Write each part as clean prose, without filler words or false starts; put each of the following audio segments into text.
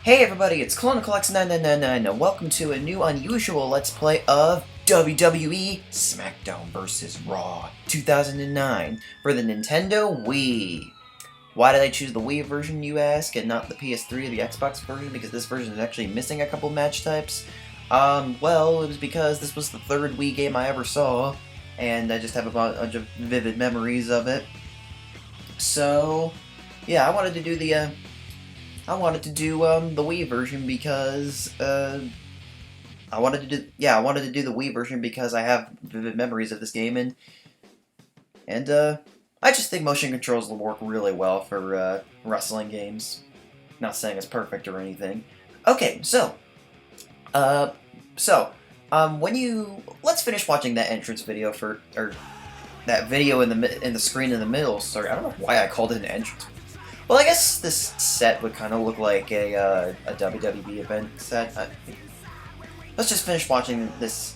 Hey everybody, it's Clona Comics Inc, and welcome to a new unusual Let's Play of WWE Smackdown vs. Raw 2009 for the Nintendo Wii. Why did I choose the Wii version, you ask, and not the PS3 or the Xbox version? Because this version is actually missing a couple match types. Well, it was because this was the third Wii game I ever saw, and I just have a bunch of vivid memories of it. So, yeah, I wanted to do the Wii version because I wanted to do the Wii version because I have vivid memories of this game, and I just think motion controls will work really well for wrestling games. Not saying it's perfect or anything. Okay, let's finish watching that entrance video or that video in the screen in the middle. Sorry, I don't know why I called it an entrance. Well, I guess this set would kind of look like a WWE event set. Let's just finish watching this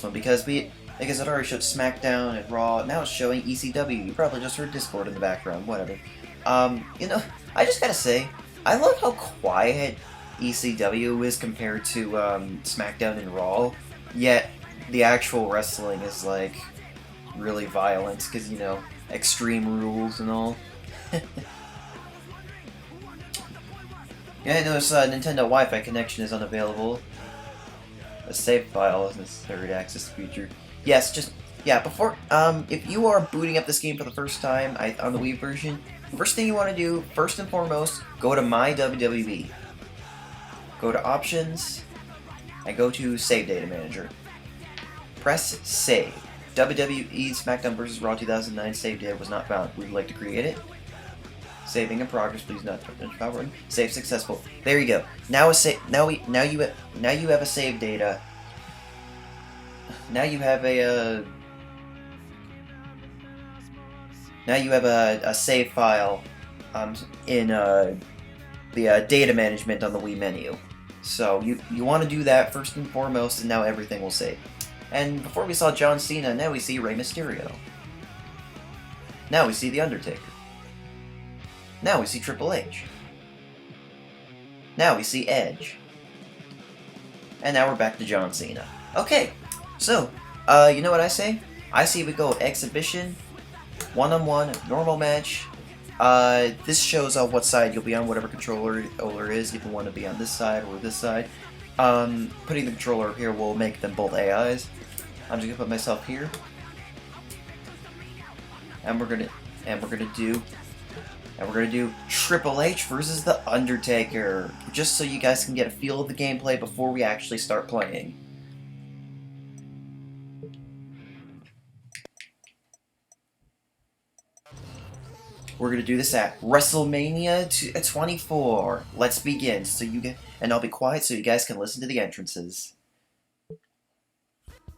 one because it already showed Smackdown and Raw. Now it's showing ECW. You probably just heard Discord in the background. Whatever. I just gotta say, I love how quiet ECW is compared to Smackdown and Raw. Yet the actual wrestling is like really violent because Extreme Rules and all. Yeah, I noticed Nintendo Wi-Fi connection is unavailable. A save file is necessary to access the feature. Yes, before, if you are booting up this game for the first time on the Wii version, the first thing you want to do, first and foremost, go to My WWE. Go to Options, and go to Save Data Manager. Press Save. WWE Smackdown vs. Raw 2009 save data was not found. Would you like to create it? Saving in progress, please not touch. Save successful. There you go. Now you have a save data. Now you have a save file in the data management on the Wii menu. So you want to do that first and foremost, and now everything will save. And before we saw John Cena, now we see Rey Mysterio. Now we see The Undertaker. Now we see Triple H. Now we see Edge. And now we're back to John Cena. Okay, so, you know what I say? I say we go exhibition, one-on-one, normal match. This shows on what side you'll be on, whatever controller is, if you want to be on this side or this side. Putting the controller here will make them both AIs. I'm just gonna put myself here. And we're gonna do Triple H versus The Undertaker, just so you guys can get a feel of the gameplay before we actually start playing. We're gonna do this at Wrestlemania 24. Let's begin. And I'll be quiet so you guys can listen to the entrances.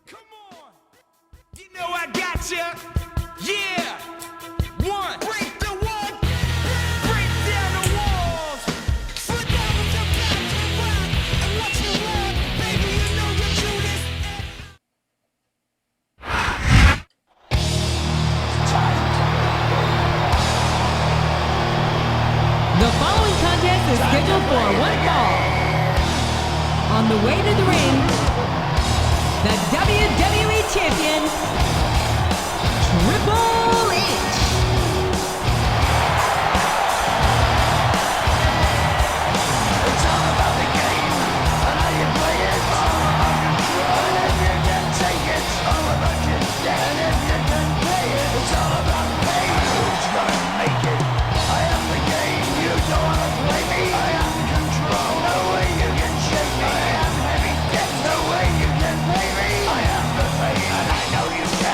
Come on, you know I gotcha. Yeah, one. Scheduled for one fall. On the way to the ring, the WWE Champion, Triple H. It's all about the game and how you play it. All about control, and if you can take it, all about your stand if you can play it. It's all about pain. Who's gonna make it? I am the game. You don't wanna play me. I am control. No way you can shake me. I am heavy debt. No way you can pay me. I am the pain, and I know you can.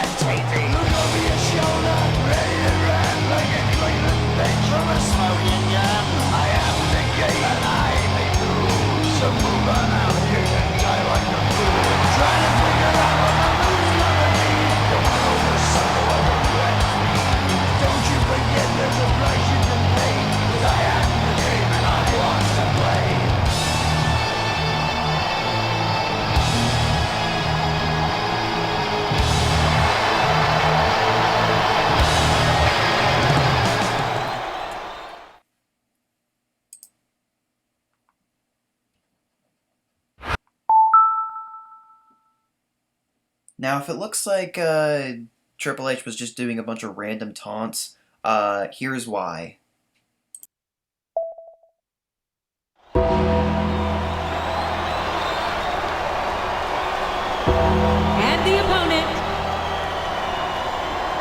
Now, if it looks like Triple H was just doing a bunch of random taunts, here's why. And the opponent,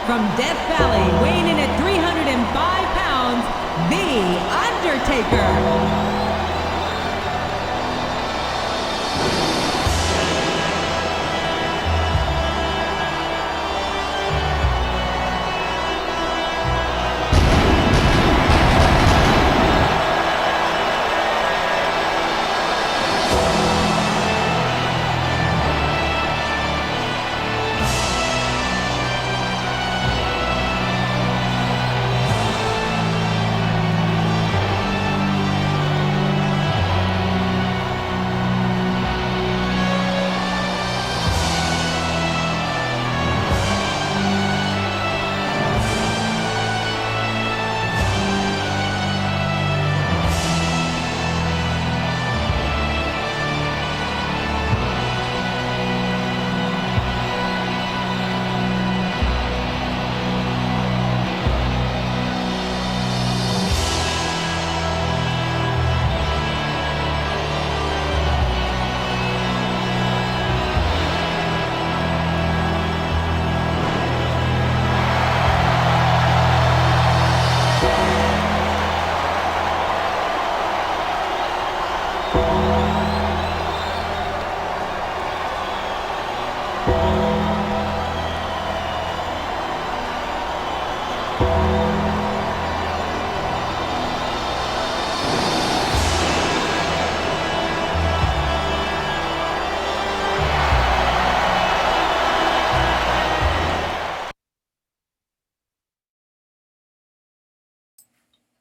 from Death Valley, weighing in at 305 pounds, The Undertaker.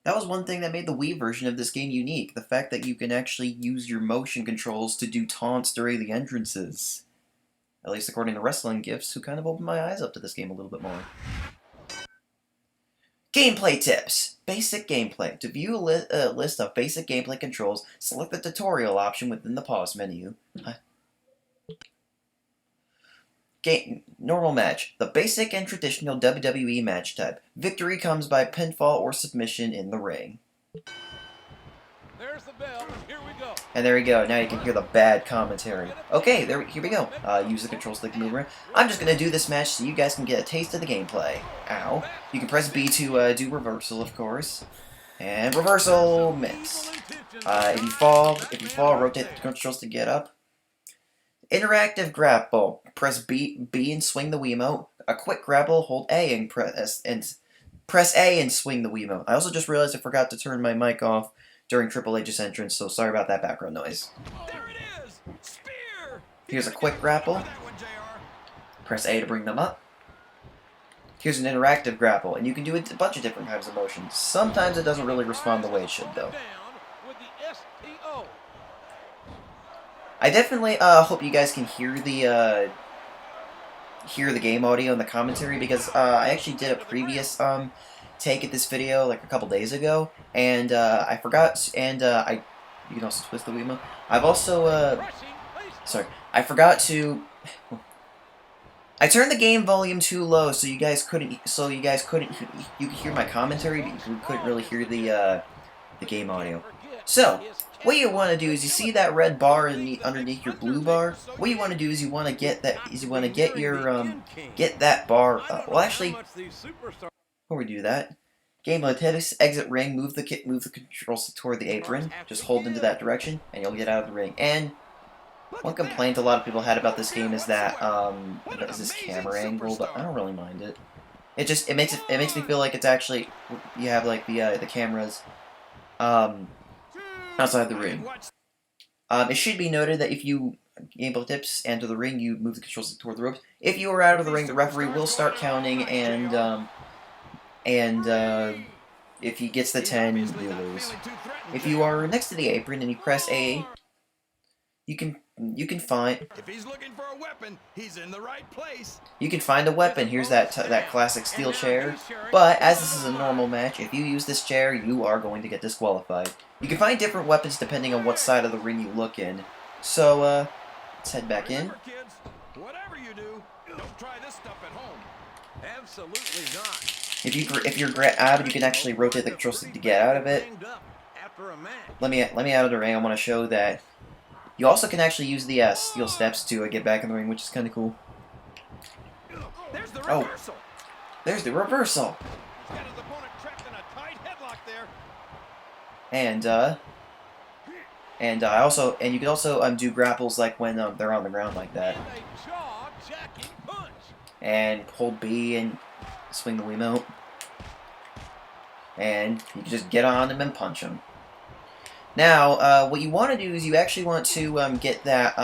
That was one thing that made the Wii version of this game unique, the fact that you can actually use your motion controls to do taunts during the entrances. At least according to Wrestling Gifts, who kind of opened my eyes up to this game a little bit more. Gameplay tips! Basic gameplay. To view a list of basic gameplay controls, select the tutorial option within the pause menu. Normal match. The basic and traditional WWE match type. Victory comes by pinfall or submission in the ring. There's the bell. Here we go. And there we go. Now you can hear the bad commentary. Okay, here we go. Use the control stick to move around. I'm just going to do this match so you guys can get a taste of the gameplay. Ow. You can press B to do reversal, of course. And reversal, miss. If you fall, rotate the controls to get up. Interactive grapple. Press B and swing the Wiimote. A quick grapple, hold A and press A and swing the Wiimote. I also just realized I forgot to turn my mic off during Triple H's entrance, so sorry about that background noise. There it is. Spear. Here's a quick grapple. That one, JR. Press A to bring them up. Here's an interactive grapple, and you can do a bunch of different types of motions. Sometimes it doesn't really respond the way it should, though. Down with the STO. I definitely hope you guys can hear the game audio and the commentary, because I actually did a previous take at this video like a couple days ago, and I forgot, and you can also twist the Wiimote. I've also I forgot to. I turned the game volume too low, so you guys couldn't. You could hear my commentary, but you couldn't really hear the game audio. So, what you want to do is, you see that red bar underneath your blue bar? What you want to do is you want to get that get that bar up. Well, actually, before we do that, gameplay tips: exit ring, move the controls toward the apron. Just hold into that direction, and you'll get out of the ring. And one complaint a lot of people had about this game is that is this camera angle, but I don't really mind it. It makes me feel like it's actually, you have like the cameras outside the ring. It should be noted that if you gameplay tips enter the ring, you move the controls toward the ropes. If you are out of the ring, the referee will start counting, and if he gets the 10, you lose. If you are next to the apron and you press A, you can find. If he's looking for a weapon, he's in the right place. You can find a weapon. Here's that classic steel chair. But as this is a normal match, if you use this chair, you are going to get disqualified. You can find different weapons depending on what side of the ring you look in. So let's head back in. Remember, kids, whatever you do, Don't try this stuff at home. Absolutely not. If you're out of it, you can actually rotate the control stick to get out of it. Let me out of the ring. I want to show that you also can actually use the steel steps to get back in the ring, which is kind of cool. There's the reversal. Oh, there's the reversal. He's got his opponent trapped in a tight headlock there. And you can also do grapples like when they're on the ground like that. And a jaw-jacking punch. And hold B and swing the Wiimote. And you can just get on them and punch them. Now, what you want to do is you actually want to get that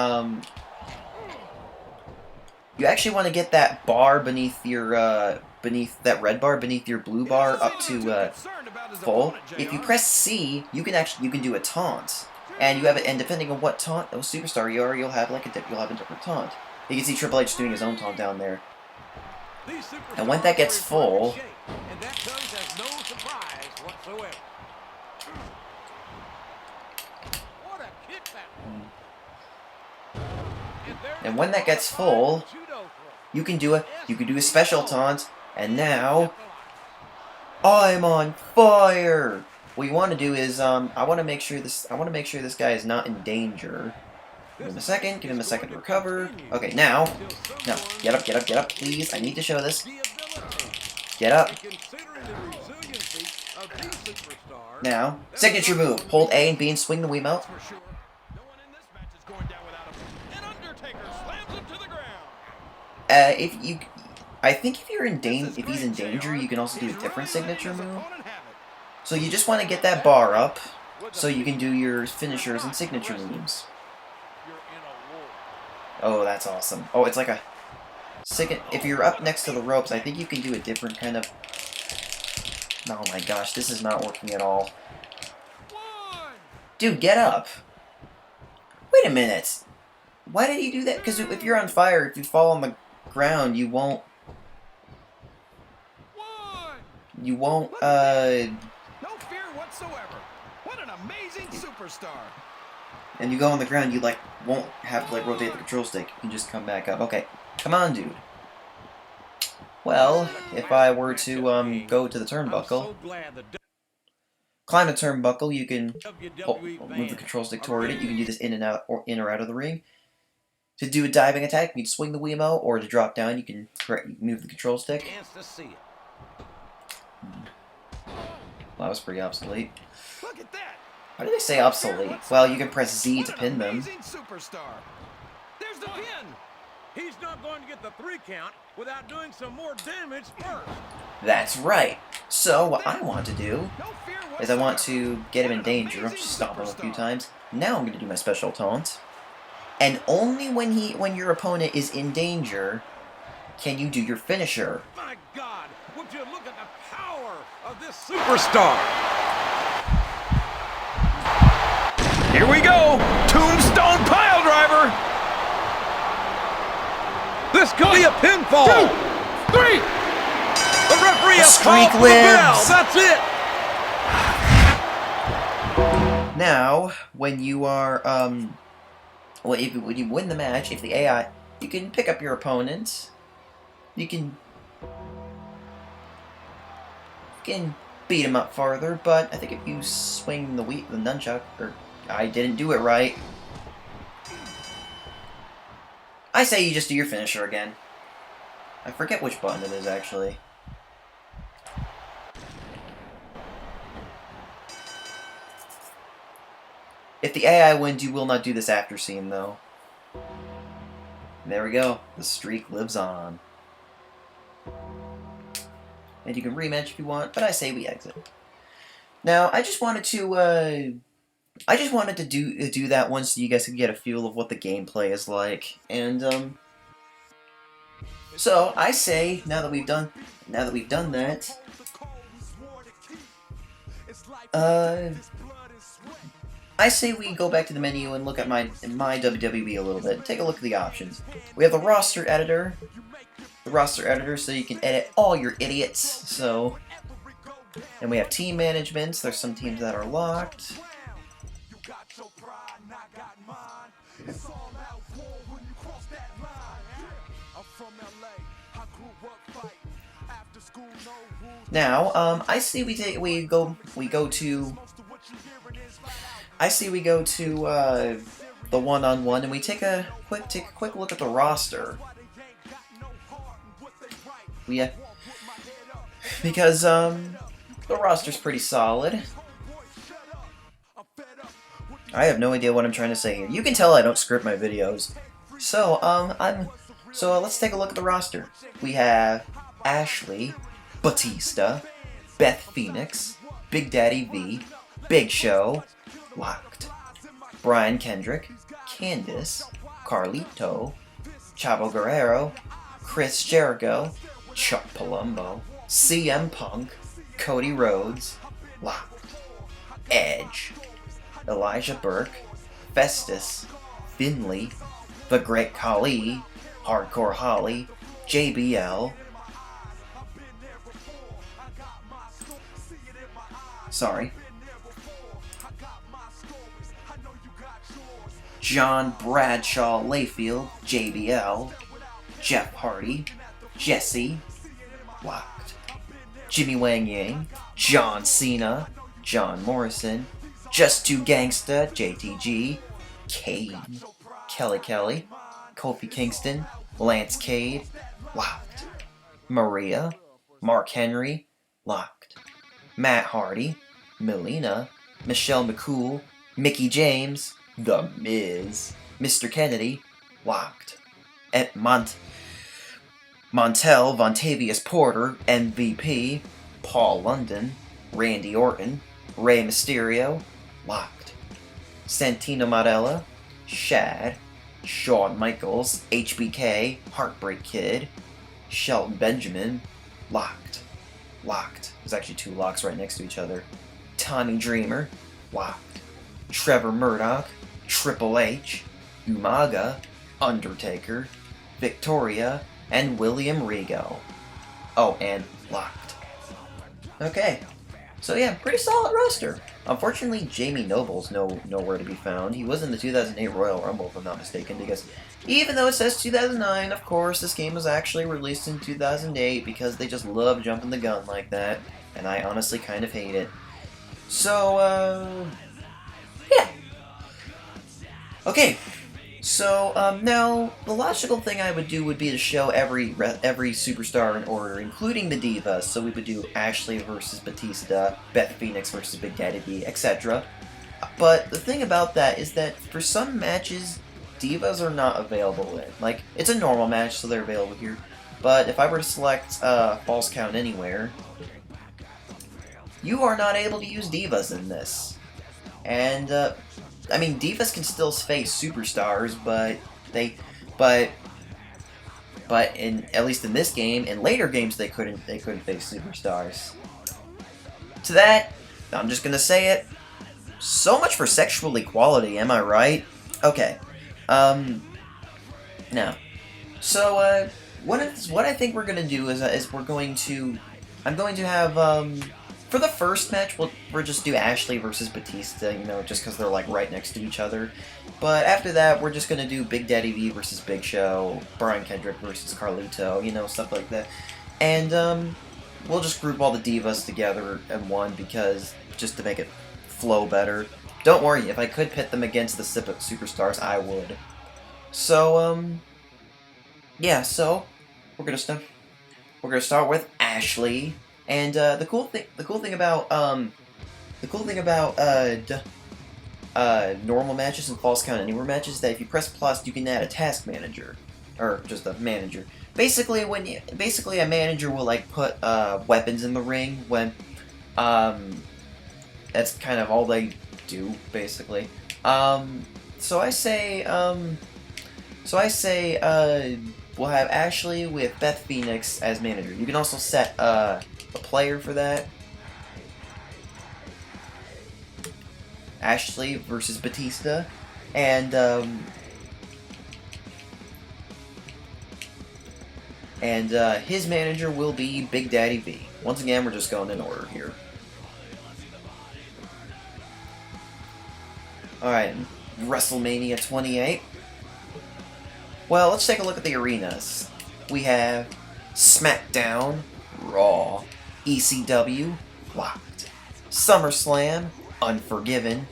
bar beneath your beneath that red bar beneath your blue bar up to full. If you press C, you can do a taunt, and you have it. And depending on what taunt superstar you are, you'll have a different taunt. You can see Triple H doing his own taunt down there. And when that gets full, you can do a special taunt, and now I'm on fire. What you want to do is I want to make sure this guy is not in danger. Give him a second to recover. Okay, now, get up, please. I need to show this. Get up. Now, signature move. Hold A and B and swing the Wiimote. I think if he's in danger, you can also do a different signature move. So you just want to get that bar up, so you can do your finishers and signature moves. Oh, that's awesome. Oh, it's like a if you're up next to the ropes, I think you can do a different kind of. Oh my gosh, this is not working at all. Dude, get up. Wait a minute. Why did he do that? Because if you're on fire, if you fall on the ground, you won't. No fear whatsoever. What an amazing superstar. And you go on the ground, you won't have to rotate the control stick. You can just come back up. Okay, come on, dude. Well, if I were to go to the turnbuckle, climb the turnbuckle, you can move the control stick toward it. You can do this in or out of the ring. To do a diving attack, you can swing the Wiimote, or to drop down, you can move the control stick. Well, that was pretty obsolete. Look at that. Why did they say obsolete? Well, you can press Z to pin them. Superstar. There's the pin. He's not going to get the 3 count without doing some more damage first. That's right. So what I want to do is I want to get him in danger. Just stomp him a few times. Now I'm going to do my special taunt. And only when your opponent is in danger can you do your finisher. My God, would you look at the power of this superstar? Here we go! Tombstone pile driver! This could be a pinfall! 2, 3! The referee has called for the bell! That's it! Now, when you are, when you win the match, if the AI, you can pick up your opponent. You can beat him up farther, but I think if you swing the nunchuck, or I didn't do it right. I say you just do your finisher again. I forget which button it is, actually. If the AI wins, you will not do this after scene, though. There we go. The streak lives on. And you can rematch if you want, but I say we exit. Now, I just wanted to do that one so you guys could get a feel of what the gameplay is like. And so I say now that we've done that, I say we go back to the menu and look at my WWE a little bit. Take a look at the options. We have the roster editor. So you can edit all your idiots. So, and we have team management. So there's some teams that are locked. Now, I see we go to the one-on-one, and we take a quick look at the roster. Because the roster's pretty solid. I have no idea what I'm trying to say here. You can tell I don't script my videos. So, let's take a look at the roster. We have Ashley, Batista, Beth Phoenix, Big Daddy V, Big Show, Locked, Brian Kendrick, Candice, Carlito, Chavo Guerrero, Chris Jericho, Chuck Palumbo, CM Punk, Cody Rhodes, Locked, Edge, Elijah Burke, Festus, Finley, The Great Khali, Hardcore Holly, JBL, John Bradshaw Layfield, JBL, Jeff Hardy, Jesse, Locked, Jimmy Wang Yang, John Cena, John Morrison, Just Too Gangsta, JTG, Kane, Kelly, Kofi Kingston, Lance Cade, Locked, Maria, Mark Henry, Locked, Matt Hardy, Melina, Michelle McCool, Mickey James, The Miz, Mr. Kennedy, Locked, Montel Vontavious Porter, MVP, Paul London, Randy Orton, Rey Mysterio, Locked, Santino Marella, Shad, Shawn Michaels, HBK, Heartbreak Kid, Shelton Benjamin, Locked. There's actually two locks right next to each other. Tommy Dreamer, Locked. Trevor Murdoch, Triple H, Umaga, Undertaker, Victoria, and William Regal. Oh, and Locked. Okay. So yeah, pretty solid roster. Unfortunately, Jamie Noble's nowhere to be found. He was in the 2008 Royal Rumble, if I'm not mistaken, because even though it says 2009, of course, this game was actually released in 2008 because they just love jumping the gun like that, and I honestly kind of hate it. So, yeah. Okay. So, now, the logical thing I would do would be to show every superstar in order, including the Divas. So we would do Ashley versus Batista, Beth Phoenix versus Big Daddy V, etc. But the thing about that is that for some matches, Divas are not available in. Like, it's a normal match, so they're available here. But if I were to select False Count Anywhere, you are not able to use Divas in this. And, I mean, Divas can still face superstars, but at least in this game, in later games they couldn't face superstars. To that, I'm just gonna say it. So much for sexual equality, am I right? Okay. Now, so what I think we're gonna do is I'm going to have for the first match, we'll just do Ashley versus Batista, you know, just because they're, like, right next to each other. But after that, we're just going to do Big Daddy V versus Big Show, Brian Kendrick versus Carlito, you know, stuff like that. And, we'll just group all the Divas together in one, because, just to make it flow better. Don't worry, if I could pit them against the superstars, I would. So, yeah, so, we're gonna start with Ashley. And the cool thing about normal matches and False Count Anywhere matches is that if you press plus, you can add a task manager, or just a manager. Basically, a manager will like put weapons in the ring when that's kind of all they do basically. So I say we'll have Ashley with Beth Phoenix as manager. You can also set a player for that. Ashley versus Batista, and his manager will be Big Daddy V. Once again, we're just going in order here. Alright, WrestleMania 28. Well, let's take a look at the arenas. We have Smackdown, Raw. ECW, locked. SummerSlam, Unforgiven.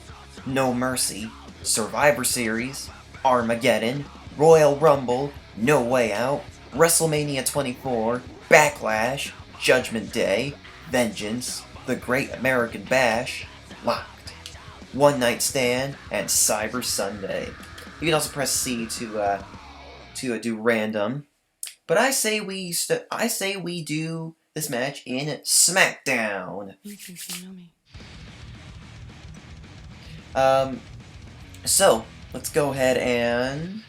No Mercy. Survivor Series, Armageddon. Royal Rumble, No Way Out. WrestleMania 24, Backlash, Judgment Day, Vengeance, The Great American Bash, locked. One Night Stand, and Cyber Sunday. You can also press C to do random. But I say we do this match in Smackdown. You think you know me? So let's go ahead and.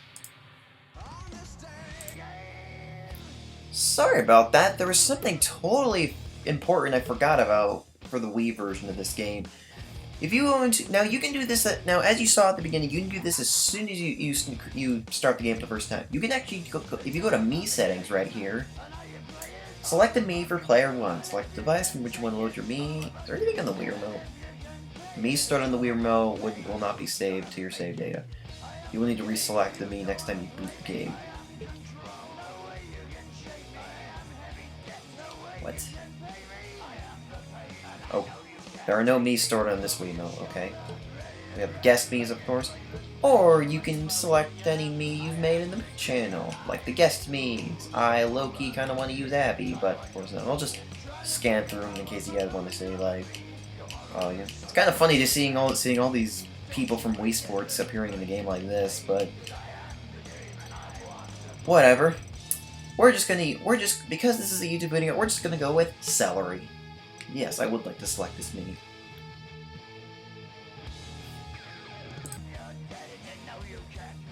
Sorry about that. There was something totally important I forgot about for the Wii version of this game. If you go into now, you can do this. Now, as you saw at the beginning, you can do this as soon as you start the game the first time. You can actually go, if you go to Mii settings right here, select the Mii for player 1. Select the device from which you want to load your Mii. Is there anything on the Wii remote? Mii stored on the Wii remote will not be saved to your save data. You will need to reselect the Mii next time you boot the game. What? Oh. There are no Miis stored on this Wii remote, okay. We have guest Miis, of course. Or you can select any Mii you've made in the channel, like the guest Miis. I low-key kind of want to use Abby, but of course not. I'll just scan through them in case you guys want to say, like, oh yeah. It's kind of funny to seeing all these people from Wii Sports appearing in the game like this, but whatever. Because this is a YouTube video, we're just gonna go with celery. Yes, I would like to select this Mii.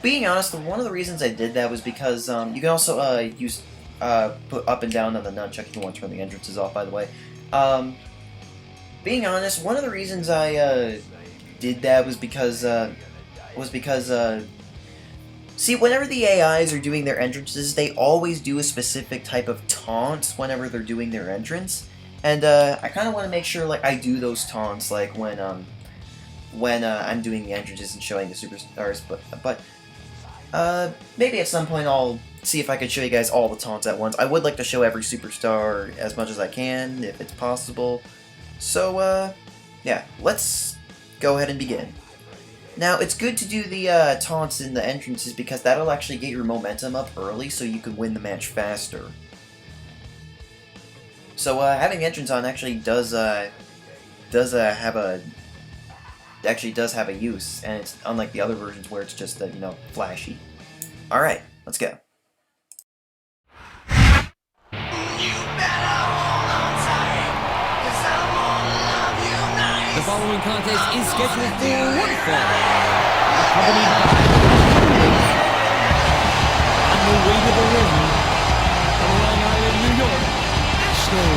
Being honest, one of the reasons I did that was because you can also put up and down on the nunchuck if you want to turn the entrances off, by the way. Being honest, one of the reasons I did that was because see, whenever the AIs are doing their entrances, they always do a specific type of taunt whenever they're doing their entrance. And I kind of want to make sure, like, I do those taunts, like when I'm doing the entrances and showing the superstars. But maybe at some point I'll see if I could show you guys all the taunts at once. I would like to show every superstar as much as I can, if it's possible. So yeah, let's go ahead and begin. Now, it's good to do the taunts in the entrances because that'll actually get your momentum up early, so you can win the match faster. So having the entrance on actually does have a use, and it's unlike the other versions where it's just you know, flashy. All right, let's go. The following contest is scheduled for one fall. Accompanied by on the way to the ring from Long Island, New York, Ashton.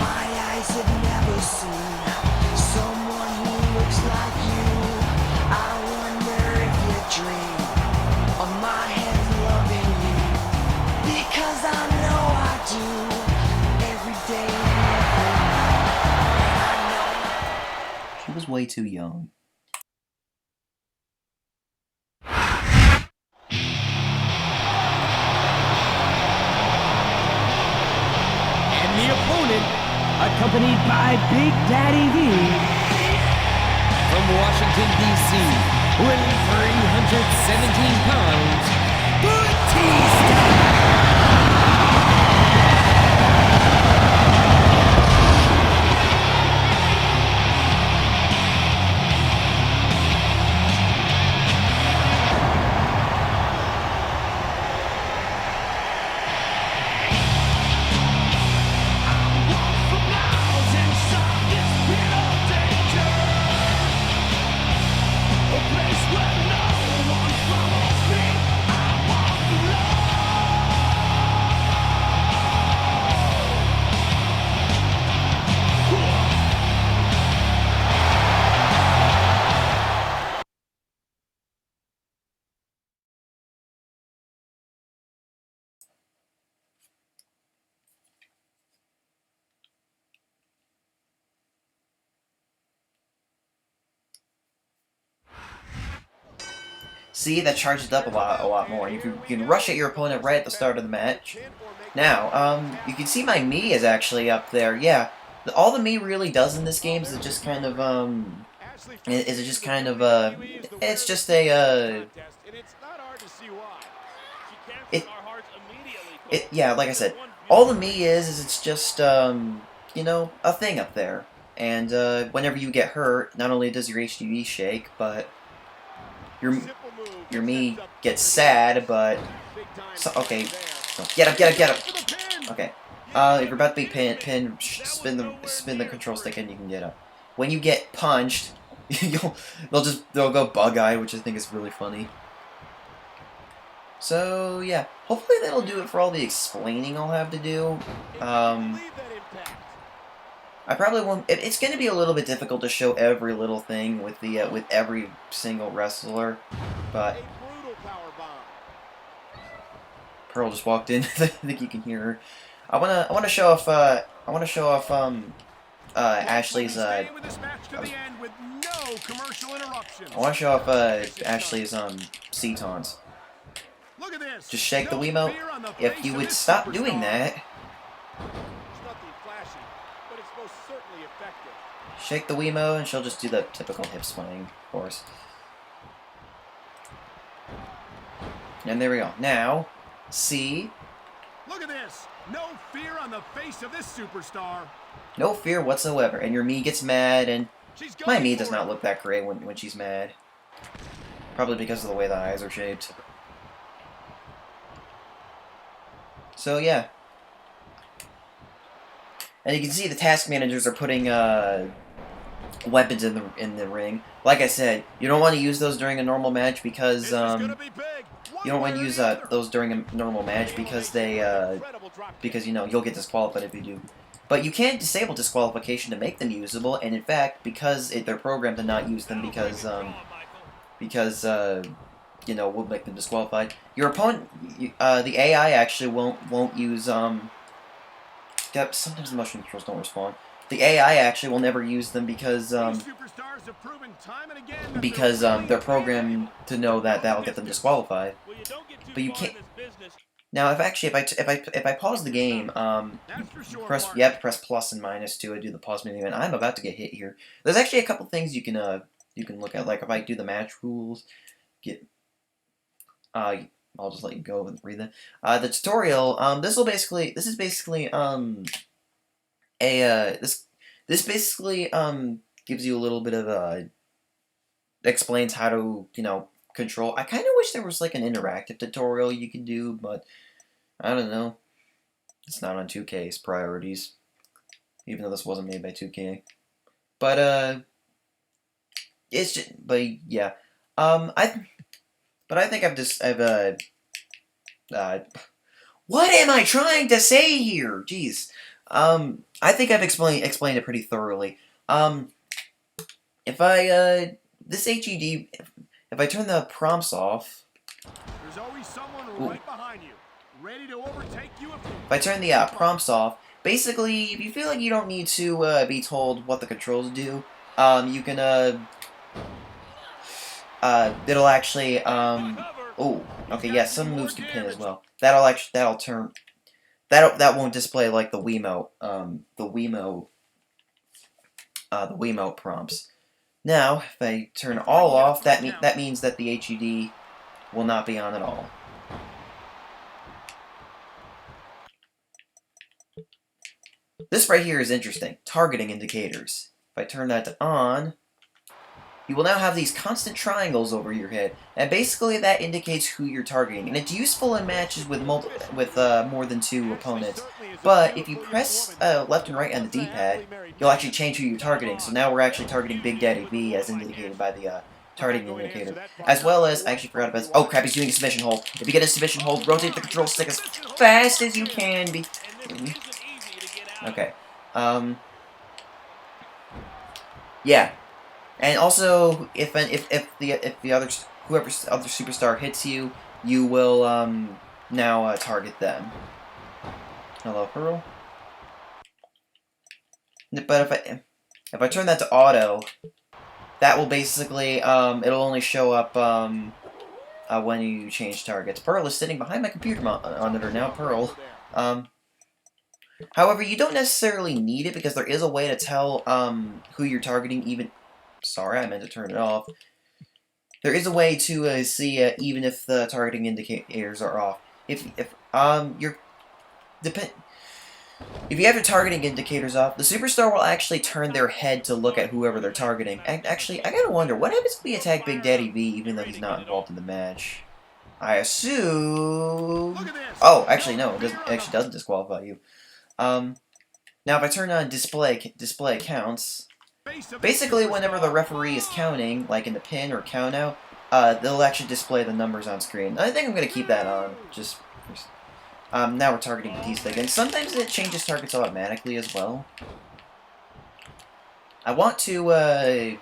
My eyes have never seen someone who looks like you. I wonder if you dream of my hands loving you, because I know I do every day. She was way too young. Accompanied by Big Daddy V. From Washington, D.C., weighing 317 pounds, Batista! Place where no one follows me. I walk alone. See, that charges it up a lot more. You can rush at your opponent right at the start of the match. Now, you can see my Mii is actually up there. Yeah, all the Mii really does in this game is it just kind of it's just a yeah, like I said, all the Mii is it's just you know, a thing up there. And whenever you get hurt, not only does your HDD shake, but your Mii gets sad, but so, okay, so get him. Okay, if you're about to be pinned, spin the control stick and you can get up. When you get punched, they'll go bug-eyed, which I think is really funny. So yeah, hopefully that'll do it for all the explaining I'll have to do. I probably won't. It's going to be a little bit difficult to show every little thing with the with every single wrestler, but Pearl just walked in. I think you can hear her. I wanna show off Ashley's I want to show off Ashley's C-tons. Just shake the Wiimote. If you would stop doing that. Shake the Wiimote and she'll just do the typical hip swing, of course. And there we go. Now, see? Look at this. No fear on the face of this superstar. No fear whatsoever. And your Mii gets mad, and my Mii does not look that great when she's mad. Probably because of the way the eyes are shaped. So yeah. And you can see the task managers are putting weapons in the ring. Like I said, you don't want to use those during a normal match because you don't want to use those during a normal match because they because you know you'll get disqualified if you do. But you can disable disqualification to make them usable, and in fact, because they're programmed to not use them because you know will make them disqualified. Your opponent, the AI actually won't use sometimes the motion controls don't respond. The AI actually will never use them because they're programmed to know that that'll get them disqualified. But you can't. Now, if I pause the game, you have to press plus and minus to do the pause menu, and I'm about to get hit here. There's actually a couple things you can look at, like if I do the match rules, I'll just let you go and read that. The tutorial, this is basically this basically gives you a little bit of explains how to, you know, control. I kind of wish there was like an interactive tutorial you could do, but I don't know. It's not on 2K's priorities, even though this wasn't made by 2K. But it's just, but yeah, I think what am I trying to say here? Jeez. I think I've explained it pretty thoroughly. If I, this HED, if I turn the prompts off, there's always someone right behind you, ready to overtake you if I turn the prompts off, basically, if you feel like you don't need to be told what the controls do, you can, it'll actually, oh, okay, yeah, some moves can pin as well. That won't display like the Wiimote, the Wiimote prompts. Now, if I turn all off, that means that the HUD will not be on at all. This right here is interesting. Targeting indicators. If I turn that to on, you will now have these constant triangles over your head, and basically that indicates who you're targeting. And it's useful in matches with more than 2 opponents. But if you press left and right on the D-pad, you'll actually change who you're targeting. So now we're actually targeting Big Daddy V as indicated by the targeting indicator. As well as, I actually forgot about this. Oh crap, he's doing a submission hold. If you get a submission hold, rotate the control stick as fast as you can. Okay. Yeah. And also, if the other superstar hits you, you will now target them. Hello, Pearl. But if I turn that to auto, that will basically it'll only show up when you change targets. Pearl is sitting behind my computer monitor now. Pearl. However, you don't necessarily need it because there is a way to tell who you're targeting. Even sorry, I meant to turn it off. There is a way to see even if the targeting indicators are off. If you have your targeting indicators off, the superstar will actually turn their head to look at whoever they're targeting. And actually, I gotta wonder, what happens if we attack Big Daddy V even though he's not involved in the match? I assume... Oh, actually no, it doesn't disqualify you. Now if I turn on display counts, basically whenever the referee is counting, like in the pin or count out, they'll actually display the numbers on screen. I think I'm gonna keep that on, just... now we're targeting Batista again. Sometimes it changes targets automatically as well. I want to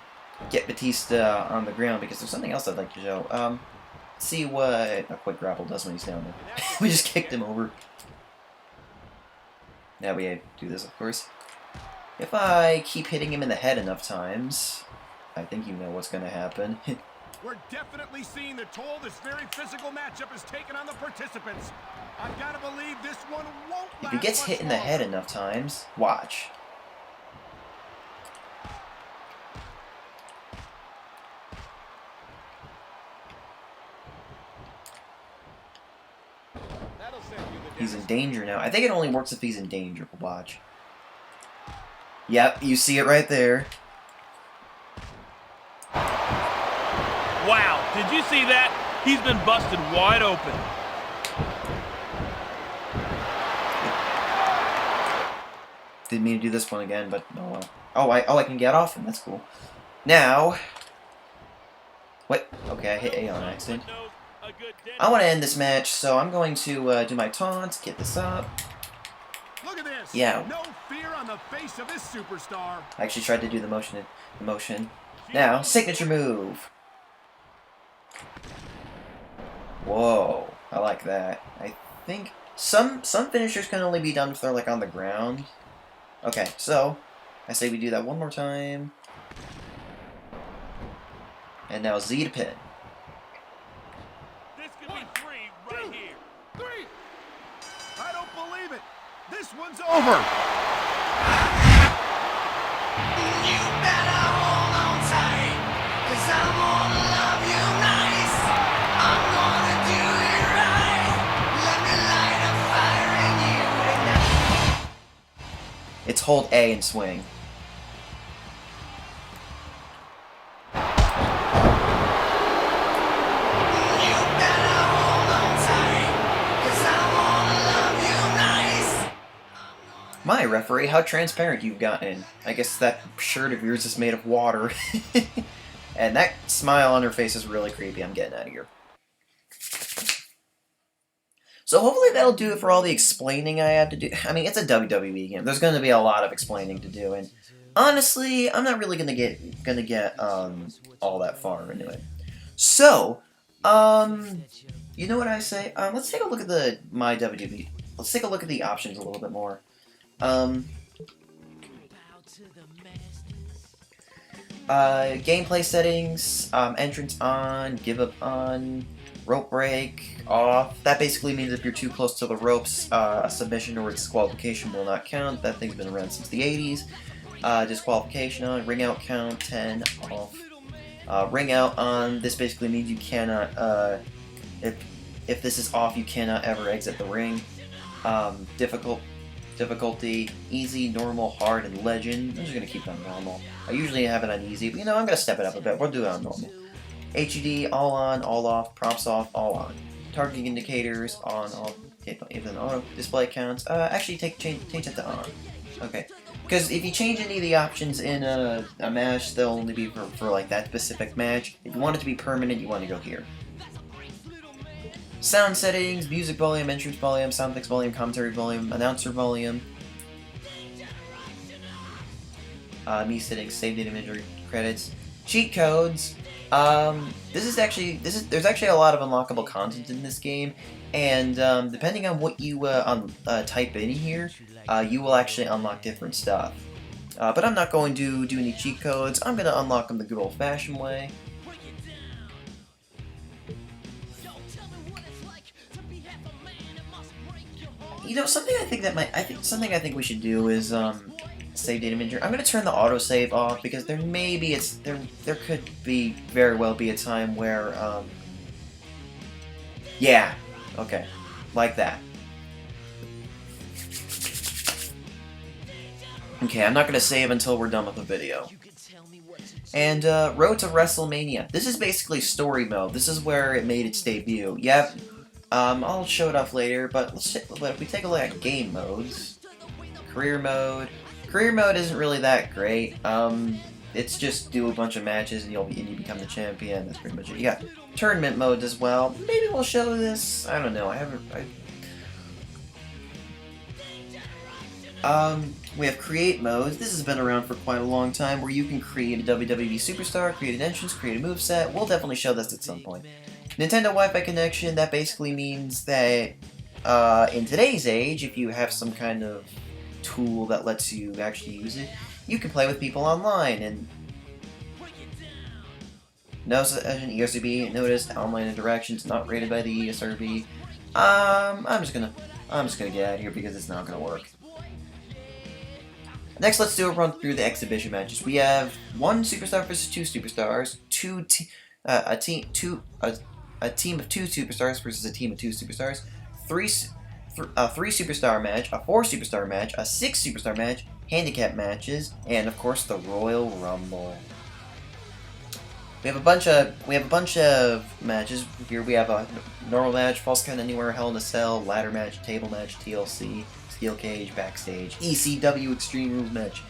get Batista on the ground because there's something else I'd like to show. See what a quick grapple does when he's down there. We just kicked him over. Now we do this, of course. If I keep hitting him in the head enough times, I think you know what's going to happen. We're definitely seeing the toll this very physical matchup has taken on the participants. I've got to believe this one won't last. If he gets hit in the head enough times, watch. He's in danger now. I think it only works if he's in danger. Watch. Yep, you see it right there. Wow, did you see that? He's been busted wide open. Didn't mean to do this one again, but oh well. Oh, I can get off him. That's cool. Now, what? Okay, I hit A on accident. I want to end this match, so I'm going to do my taunts, get this up. Look at this. Yeah. No fear on the face of this superstar. I actually tried to do the motion. Now, signature move. Whoa, I like that. I think some finishers can only be done if they're like on the ground. Okay, so I say we do that one more time. And now Z to pin. This could be three right here. Three. I don't believe it. This one's over. You better hold on tight, 'cause I'm gonna love you nice. I'm gonna do it right. Let me light a fire in you. It's hold A and swing. My referee, how transparent you've gotten. I guess that shirt of yours is made of water. And that smile on her face is really creepy. I'm getting out of here. So hopefully that'll do it for all the explaining I had to do. I mean, it's a WWE game. There's going to be a lot of explaining to do, and honestly, I'm not really gonna get all that far into it. So, you know what I say? Let's take a look at my WWE. Let's take a look at the options a little bit more. Gameplay settings, entrance on, give up on, rope break off. That basically means if you're too close to the ropes, a submission or disqualification will not count. That thing's been around since the 80s. Disqualification on, ring out count, 10 off. Ring out on, this basically means you cannot, if this is off, you cannot ever exit the ring. Difficulty, easy, normal, hard, and legend. I'm just going to keep it on normal. I usually have it on easy, but you know, I'm going to step it up a bit. We'll do it on normal. HUD, all on, all off, prompts off, all on. Targeting indicators, on, off, even auto, display counts. Actually, change it to on. Okay. Because if you change any of the options in a match, they'll only be for like that specific match. If you want it to be permanent, you want to go here. Sound settings, music volume, entrance volume, sound effects volume, commentary volume, announcer volume. Me settings, save data imagery, credits, cheat codes. There's actually a lot of unlockable content in this game, and depending on what you type in here, you will actually unlock different stuff. But I'm not going to do any cheat codes. I'm going to unlock them the good old-fashioned way. you know, something I think we should do is save data manager. I'm gonna turn the autosave off because there could be very well be a time where yeah, okay, like that. Okay, I'm not gonna save until we're done with the video. And Road to WrestleMania. This is basically story mode. This is where it made its debut. Yep. I'll show it off later, but if we take a look at game modes, career mode. Career mode isn't really that great. It's just do a bunch of matches and you become the champion. That's pretty much it. You got tournament modes as well. Maybe we'll show this. I don't know. We have create modes. This has been around for quite a long time, where you can create a WWE superstar, create an entrance, create a moveset. We'll definitely show this at some point. Nintendo Wi-Fi connection. That basically means that in today's age, if you have some kind of tool that lets you actually use it, you can play with people online. And no session ESRB. Notice online interactions not rated by the ESRB. I'm just gonna get out of here because it's not gonna work. Next, let's do a run through the exhibition matches. We have one superstar versus two superstars, a team of two superstars versus a team of two superstars, a 3-superstar match, a 4-superstar match, a 6-superstar match, handicap matches, and of course the Royal Rumble. We have a bunch of matches here. We have a normal match, false count anywhere, Hell in a Cell, ladder match, table match, TLC, steel cage, backstage, ECW Extreme Rules match.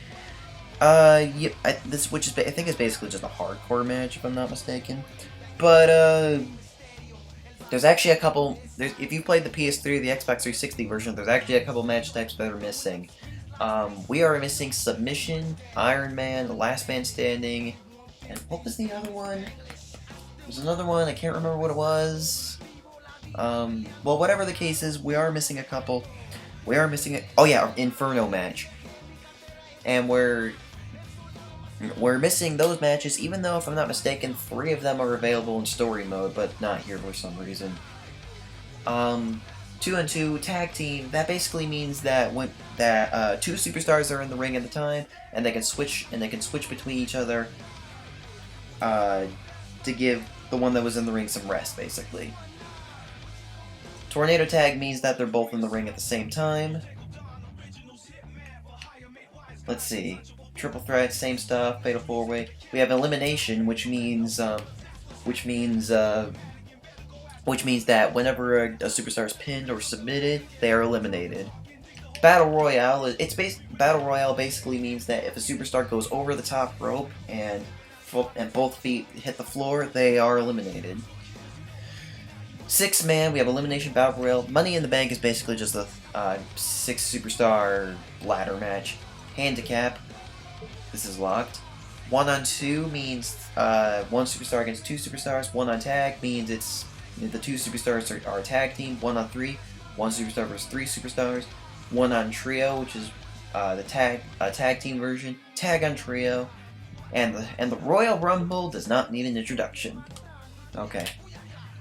Yeah, I think is basically just a hardcore match, if I'm not mistaken. But there's actually a couple. If you played the PS3, the Xbox 360 version, there's actually a couple match types that are missing. We are missing Submission, Iron Man, Last Man Standing, and what was the other one? There's another one, I can't remember what it was. Well, whatever the case is, we are missing a couple. We are missing it. Oh yeah, Inferno match. And we're missing those matches, even though, if I'm not mistaken, 3 of them are available in story mode, but not here for some reason. 2-on-2 tag team. That basically means that when 2 superstars are in the ring at a time, and they can switch between each other to give the one that was in the ring some rest, basically. Tornado tag means that they're both in the ring at the same time. Let's see. Triple threat, same stuff. Fatal 4-way. We have elimination, which means that whenever a superstar is pinned or submitted, they are eliminated. Battle Royale. Battle Royale basically means that if a superstar goes over the top rope and both feet hit the floor, they are eliminated. 6-man, we have Elimination Battle Royale. Money in the Bank is basically just a 6-superstar ladder match. Handicap, this is locked. 1-on-2 means 1 superstar against 2 superstars. 1-on-tag means it's the 2 superstars are a tag team. 1-on-3, 1 superstar versus 3 superstars. 1-on-trio, which is the tag team version. Tag-on-trio, and the Royal Rumble does not need an introduction. Okay.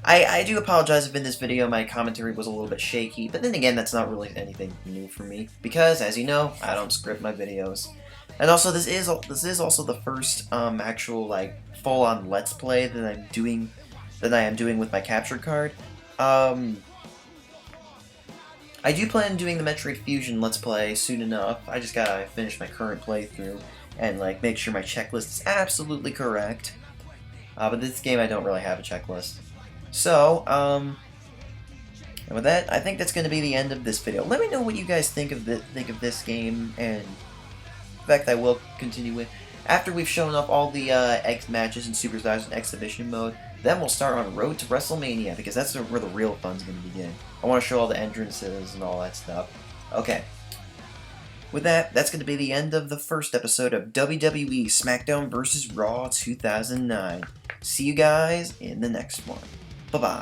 I do apologize if in this video my commentary was a little bit shaky, but then again, that's not really anything new for me, because, as you know, I don't script my videos. And also, this is also the first actual, like, full-on Let's Play that I am doing with my capture card. I do plan on doing the Metroid Fusion Let's Play soon enough. I just gotta finish my current playthrough and, like, make sure my checklist is absolutely correct. But this game, I don't really have a checklist. So, and with that, I think that's going to be the end of this video. Let me know what you guys think of this game, and in fact, I will continue with after we've shown off all the X matches and superstars in exhibition mode. Then we'll start on Road to WrestleMania, because that's where the real fun's going to begin. I want to show all the entrances and all that stuff. Okay. With that, that's going to be the end of the first episode of WWE Smackdown vs. Raw 2009. See you guys in the next one. Bye-bye.